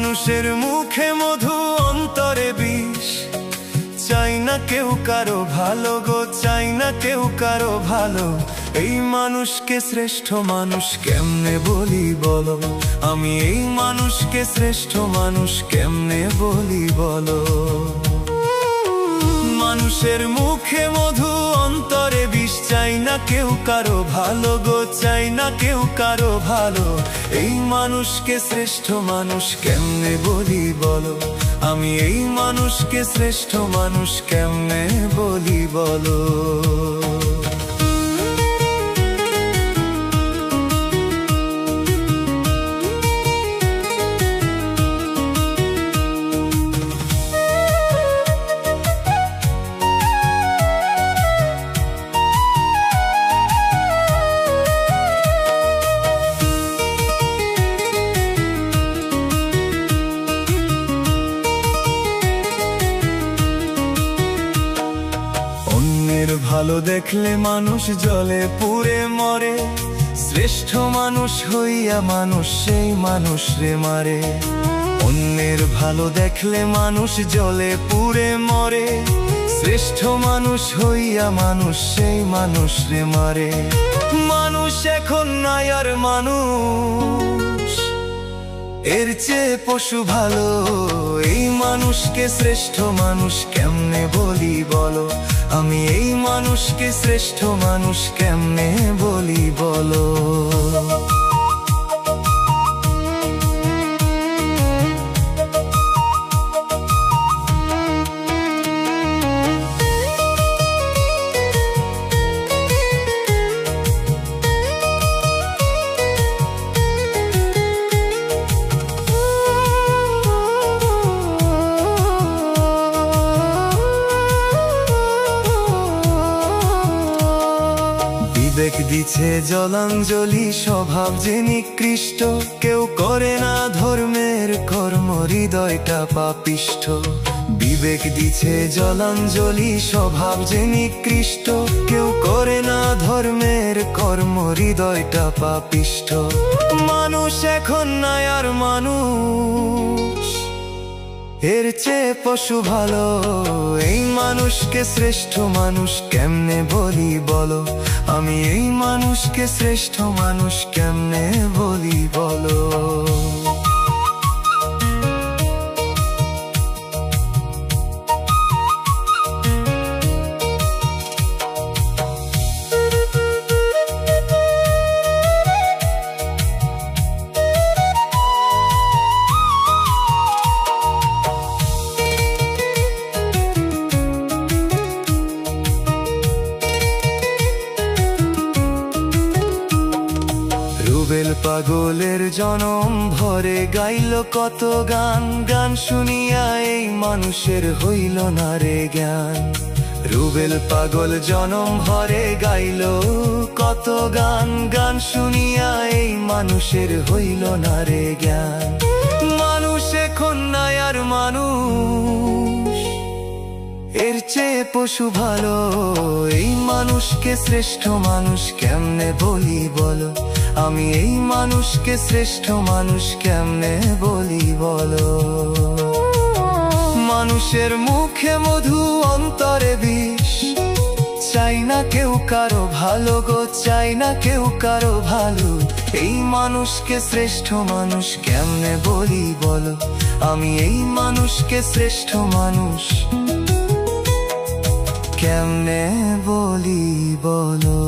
মানুষের মুখে মধু অন্তরে বিষ, চাই না কেউ কারো ভালো গো, চাই না কেউ কারো ভালো। এই মানুষকে শ্রেষ্ঠ মানুষ কেমনে বলি বলো, আমি এই মানুষকে শ্রেষ্ঠ মানুষ কেমনে বলি বলো। মানুষের মুখে মধু অন্তরে বিষ, চাই না কেউ কারো ভালো গো, চাই না কেউ কারো ভালো। এই মানুষকে শ্রেষ্ঠ মানুষ কেমনে বলি বলো, আমি এই মানুষকে শ্রেষ্ঠ মানুষ কেমনে বলি বলো। ভালো দেখলে মানুষ জলে পুড়ে মরে, শ্রেষ্ঠ মানুষ হইয়া মানুষ সেই মানুষ রে মারে। অন্যের ভালো দেখলে মানুষ জলে পুড়ে মরে, শ্রেষ্ঠ মানুষ হইয়া মানুষ সেই মানুষ রে মারে। মানুষ এখন নাই আর মানুষ, এর চেয়ে পশু ভালো। এই মানুষকে শ্রেষ্ঠ মানুষ কেমনে বলি বলো, আমি এই মানুষকে শ্রেষ্ঠ মানুষ কেমনে বলি বলো। বিবেক দিছে জলাঞ্জলি, স্বভাব যে নিকৃষ্ট, কেউ করে না ধর্মের কর্ম, হৃদয়টা পাপিষ্ঠ। বিবেক দিছে জলাঞ্জলি, স্বভাব যে নিকৃষ্ট, কেউ করে না ধর্মের কর্ম, হৃদয়টা পাপিষ্ঠ। মানুষ এখন নাই আর মানুষ, এর চেয়ে পশু ভালো। এই মানুষকে শ্রেষ্ঠ মানুষ কেমনে বলি বলো, আমি এই মানুষকে শ্রেষ্ঠ মানুষ কেমনে বলি বলো। রুবেল পাগলের জনম ভরে গাইল কত গান, গান শুনিয়া এই মানুষের হইল না রে জ্ঞান। রুবেল পাগল জনম ভরে গাইল কত গান, গান শুনিয়া এই মানুষের হইল না রে জ্ঞান। মানুষ এখন নাই আর মানুষ, এর চেয়ে পশু ভালো। এই মানুষকে শ্রেষ্ঠ মানুষ কেমনে বলি বলো, আমি এই মানুষকে শ্রেষ্ঠ মানুষ কেমনে বলি বলো। মানুষের মুখে মধু অন্তরে বিষ, চাই না কেউ কারো ভালো গো, চাই না কেউ কারো ভালো। এই মানুষকে শ্রেষ্ঠ মানুষ কেমনে বলি বলো, আমি এই মানুষকে শ্রেষ্ঠ মানুষ কেমনে বলি বলো।